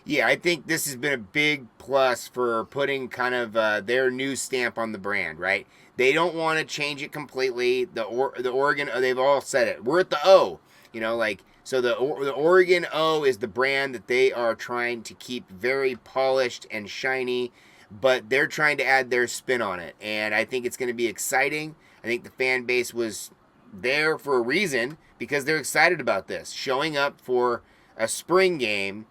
Yeah, I think this has been a big plus for putting kind of their new stamp on the brand, right? They don't want to change it completely. The Oregon, they've all said it. We're at the O, so the Oregon O is the brand that they are trying to keep very polished and shiny, but they're trying to add their spin on it. And I think it's going to be exciting. I think the fan base was there for a reason because they're excited about this. Showing up for a spring game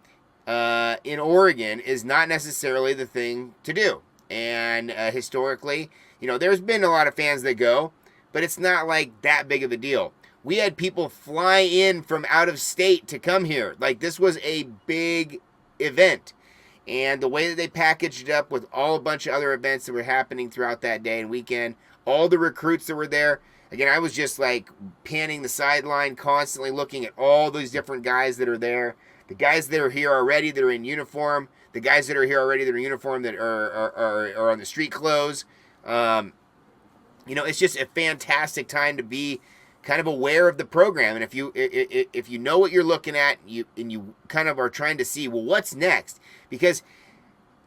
in Oregon is not necessarily the thing to do. And historically, there's been a lot of fans that go, but it's not like that big of a deal. We had people fly in from out of state to come here. Like, this was a big event. And the way that they packaged it up with a bunch of other events that were happening throughout that day and weekend, all the recruits that were there. Again, I was just like panning the sideline, constantly looking at all these different guys that are there. The guys that are here already that are in uniform. The guys that are here already that are in uniform that are on the street clothes. It's just a fantastic time to be kind of aware of the program. And if you know what you're looking at, you kind of are trying to see, well, what's next? Because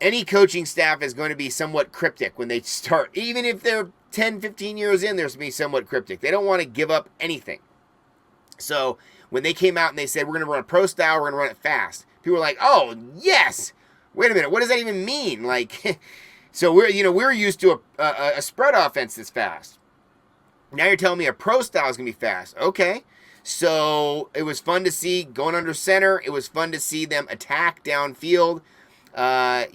any coaching staff is going to be somewhat cryptic when they start. Even if they're 10, 15 years in, there's going to be somewhat cryptic. They don't want to give up anything. So when they came out and they said, we're going to run a pro style, we're going to run it fast, people were like, oh, yes. Wait a minute. What does that even mean? So we're used to a spread offense that's fast. Now you're telling me a pro style is going to be fast. Okay. So it was fun to see going under center. It was fun to see them attack downfield. Alex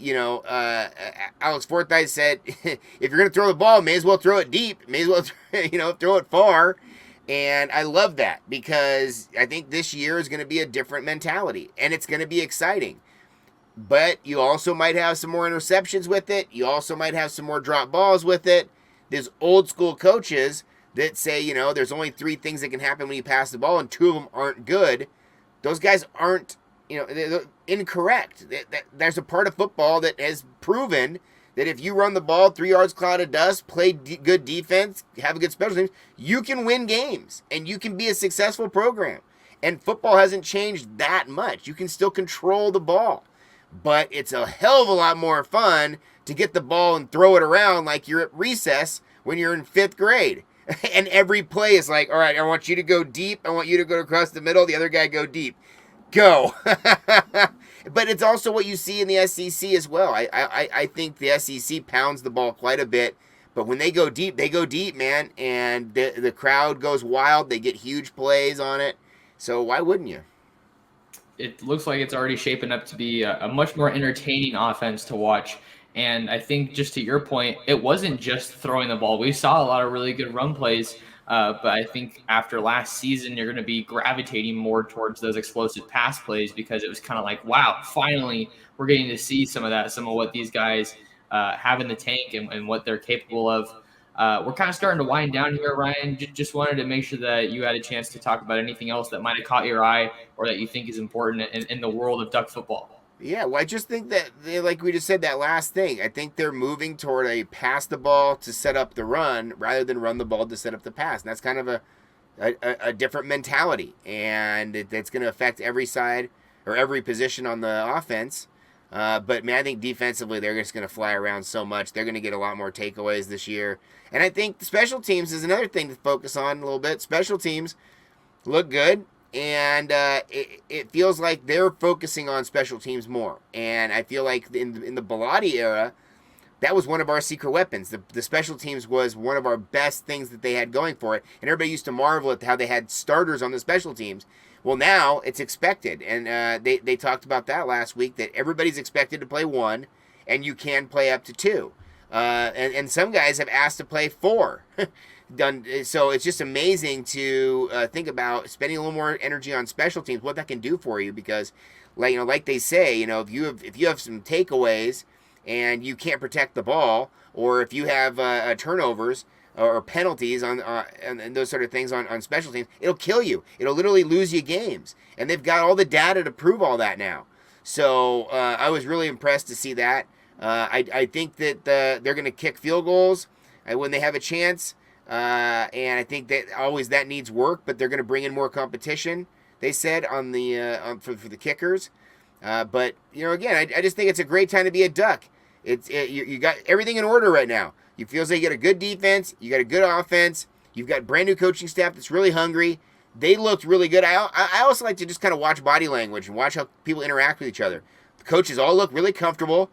Forsythe said, if you're going to throw the ball, may as well throw it deep. May as well, throw it far. And I love that because I think this year is going to be a different mentality and it's going to be exciting. But you also might have some more interceptions with it. You also might have some more drop balls with it. There's old school coaches that say, there's only 3 things that can happen when you pass the ball and 2 of them aren't good. Those guys aren't, they're incorrect. There's a part of football that has proven that if you run the ball 3 yards cloud of dust, play good defense, have a good special teams, you can win games and you can be a successful program. And football hasn't changed that much. You can still control the ball. But it's a hell of a lot more fun to get the ball and throw it around like you're at recess when you're in 5th grade. And every play is like, all right, I want you to go deep. I want you to go across the middle. The other guy go deep. Go. But it's also what you see in the SEC as well. I think the SEC pounds the ball quite a bit. But when they go deep, man. And the crowd goes wild. They get huge plays on it. So why wouldn't you? It looks like it's already shaping up to be a much more entertaining offense to watch. And I think just to your point, it wasn't just throwing the ball. We saw a lot of really good run plays, but I think after last season, you're going to be gravitating more towards those explosive pass plays because it was kind of like, wow, finally we're getting to see some of what these guys have in the tank and what they're capable of. We're kind of starting to wind down here, Ryan. Just wanted to make sure that you had a chance to talk about anything else that might have caught your eye or that you think is important in the world of Duck football. Yeah, well, I just think that, like we just said, that last thing, I think they're moving toward a pass the ball to set up the run rather than run the ball to set up the pass. And that's kind of a different mentality. And it's going to affect every side or every position on the offense. But, man, I think defensively they're just going to fly around so much. They're going to get a lot more takeaways this year. And I think the special teams is another thing to focus on a little bit. Special teams look good. And it feels like they're focusing on special teams more. And I feel like in the Bilotti era, that was one of our secret weapons. The special teams was one of our best things that they had going for it. And everybody used to marvel at how they had starters on the special teams. Well, now it's expected. And they talked about that last week, that everybody's expected to play one, and you can play up to two. And some guys have asked to play four. Done. So it's just amazing to think about spending a little more energy on special teams, what that can do for you. Because, like they say, if you have some takeaways and you can't protect the ball, or if you have turnovers or penalties and those sort of things on special teams, it'll kill you. It'll literally lose you games. And they've got all the data to prove all that now. So I was really impressed to see that. I think that they're going to kick field goals when they have a chance. And I think that always that needs work, but they're going to bring in more competition, they said, on the for the kickers. But again, I just think it's a great time to be a Duck. You got everything in order right now. You feel like you got a good defense, you got a good offense, you've got brand new coaching staff that's really hungry. They looked really good. I also like to just kind of watch body language and watch how people interact with each other. The coaches all look really comfortable.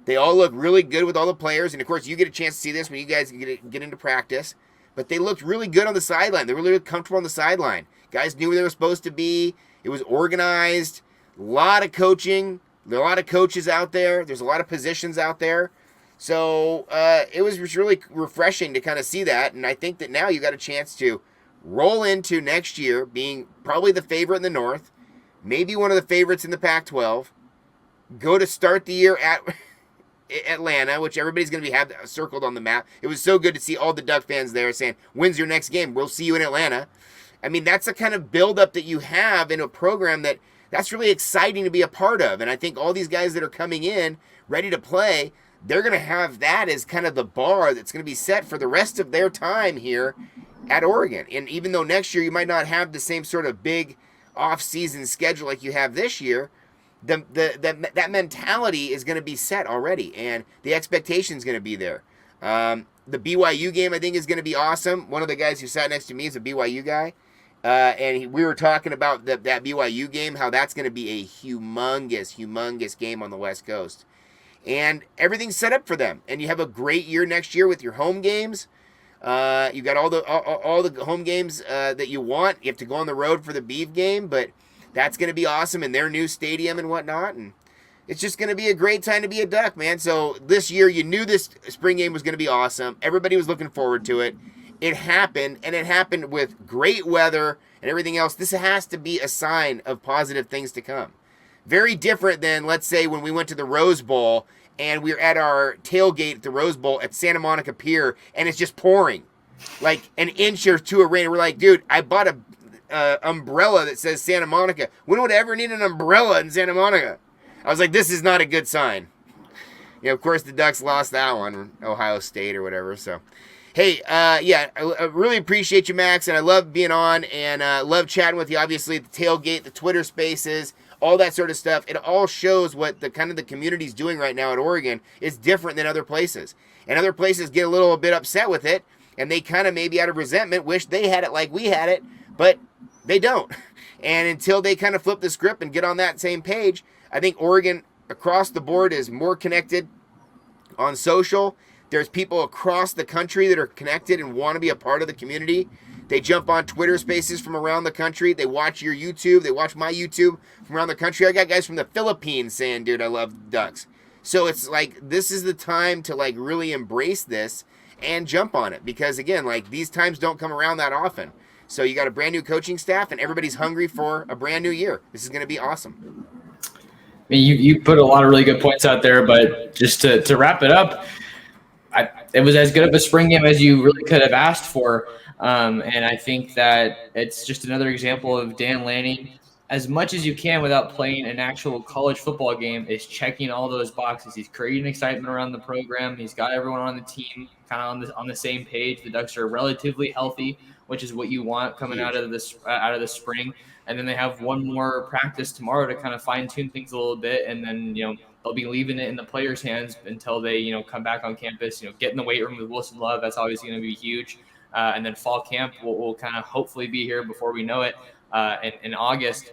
They all look really good with all the players, and of course, you get a chance to see this when you guys get into practice. But they looked really good on the sideline. They were really comfortable on the sideline. Guys knew where they were supposed to be. It was organized. A lot of coaching. There are a lot of coaches out there. There's a lot of positions out there. So it was really refreshing to kind of see that. And I think that now you got a chance to roll into next year being probably the favorite in the North, maybe one of the favorites in the Pac-12, go to start the year at Atlanta, which everybody's going to have circled on the map. It was so good to see all the Duck fans there saying, when's your next game? We'll see you in Atlanta. I mean, that's the kind of buildup that you have in a program that's really exciting to be a part of. And I think all these guys that are coming in ready to play, they're going to have that as kind of the bar that's going to be set for the rest of their time here at Oregon. And even though next year you might not have the same sort of big off-season schedule like you have this year, that mentality is going to be set already, and the expectation is going to be there. The BYU game, I think, is going to be awesome. One of the guys who sat next to me is a BYU guy, and we were talking about that BYU game, how that's going to be a humongous game on the West Coast. And everything's set up for them, and you have a great year next year with your home games. You got all the home games that you want. You have to go on the road for the Beeve game, but that's going to be awesome in their new stadium and whatnot. And it's just going to be a great time to be a Duck, man. So this year, you knew this spring game was going to be awesome. Everybody was looking forward to it. It happened, and it happened with great weather and everything else. This has to be a sign of positive things to come. Very different than, let's say, when we went to the Rose Bowl and we were at our tailgate at the Rose Bowl at Santa Monica Pier, and it's just pouring like an inch or two of rain. And we're like, dude, I bought a umbrella that says Santa Monica. When would I ever need an umbrella in Santa Monica? I was like, this is not a good sign. Of course, the Ducks lost that one, Ohio State or whatever. So, hey, I really appreciate you, Max, and I love being on, and love chatting with you. Obviously, the tailgate, the Twitter Spaces, all that sort of stuff. It all shows what the community's doing right now at Oregon is different than other places. And other places get a little bit upset with it, and they kind of maybe out of resentment wish they had it like we had it, but they don't. And until they kind of flip the script and get on that same page, I think Oregon across the board is more connected on social. There's people across the country that are connected and want to be a part of the community. They jump on Twitter Spaces from around the country. They watch your YouTube. They watch my YouTube from around the country. I got guys from the Philippines saying, dude, I love Ducks. So it's like, this is the time to like really embrace this and jump on it. Because again, like these times don't come around that often. So you got a brand new coaching staff and everybody's hungry for a brand new year. This is going to be awesome. I mean, you put a lot of really good points out there, but just to wrap it up, it was as good of a spring game as you really could have asked for. And I think that it's just another example of Dan Lanning as much as you can without playing an actual college football game is checking all those boxes. He's creating excitement around the program. He's got everyone on the team kind of on the same page. The Ducks are relatively healthy, which is what you want coming Huge. out of the spring. And then they have one more practice tomorrow to kind of fine tune things a little bit, and then they'll be leaving it in the players' hands until they come back on campus. Get in the weight room with Wilson Love. That's obviously going to be huge. And then fall camp will kind of hopefully be here before we know it in August.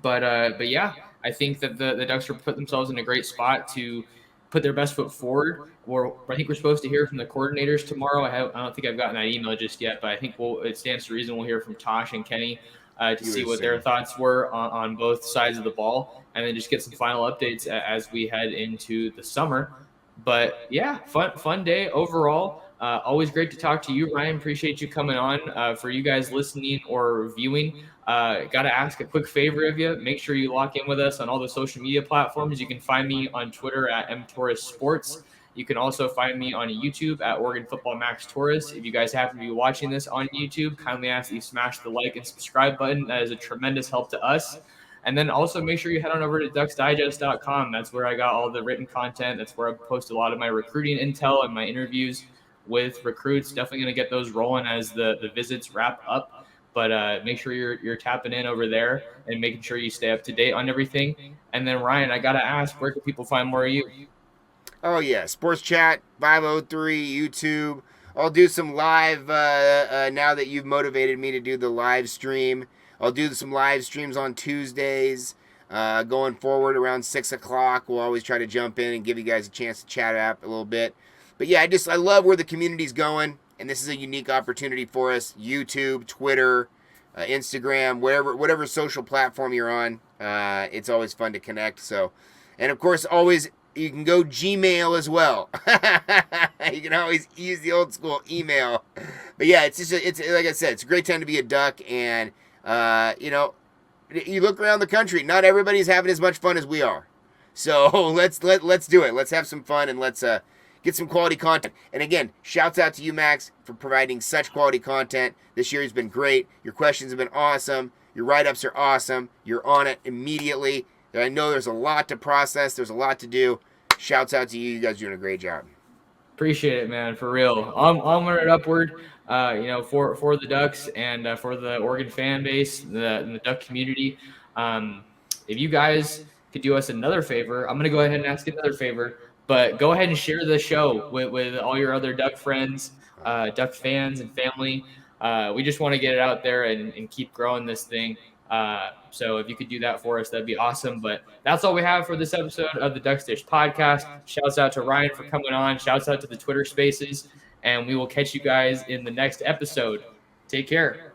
But yeah, I think that the Ducks are put themselves in a great spot to put their best foot forward. I think we're supposed to hear from the coordinators tomorrow. I don't think I've gotten that email just yet, but I think it stands to reason we'll hear from Tosh and Kenny to see what their thoughts were on both sides of the ball, and then just get some final updates as we head into the summer. But yeah, fun day overall. Always great to talk to you, Ryan. Appreciate you coming on. For you guys listening or viewing, got to ask a quick favor of you. Make sure you lock in with us on all the social media platforms. You can find me on Twitter at mtorresports. You can also find me on YouTube at Oregon Football Max Torres. If you guys happen to be watching this on YouTube, kindly ask that you smash the like and subscribe button. That is a tremendous help to us. And then also make sure you head on over to ducksdigest.com. That's where I got all the written content. That's where I post a lot of my recruiting intel and my interviews with recruits. Definitely going to get those rolling as the visits wrap up. But make sure you're tapping in over there and making sure you stay up to date on everything. And then, Ryan, I got to ask, where can people find more of you? Oh, yeah. Sports Chat, 503, YouTube. I'll do some live now that you've motivated me to do the live stream. I'll do some live streams on Tuesdays. Going forward around 6 o'clock. We'll always try to jump in and give you guys a chance to chat up a little bit. But yeah, I love where the community's going, and this is a unique opportunity for us. YouTube, Twitter, Instagram, whatever social platform you're on, it's always fun to connect. So, and of course, always you can go Gmail as well. You can always use the old school email. But yeah, it's like I said, it's a great time to be a Duck, and you look around the country, not everybody's having as much fun as we are. So let's do it. Let's have some fun, and let's get some quality content. And again, shouts out to you, Max, for providing such quality content. This year has been great. Your questions have been awesome. Your write-ups are awesome. You're on it immediately. I know there's a lot to process. There's a lot to do. Shouts out to you. You guys are doing a great job. Appreciate it, man, for real. Onward and upward, for the Ducks and for the Oregon fan base, the Duck community. If you guys could do us another favor, I'm going to go ahead and ask another favor. But go ahead and share the show with all your other Duck friends, Duck fans, and family. We just want to get it out there and keep growing this thing. So if you could do that for us, that'd be awesome. But that's all we have for this episode of the Ducks Dish podcast. Shouts out to Ryan for coming on. Shouts out to the Twitter Spaces. And we will catch you guys in the next episode. Take care.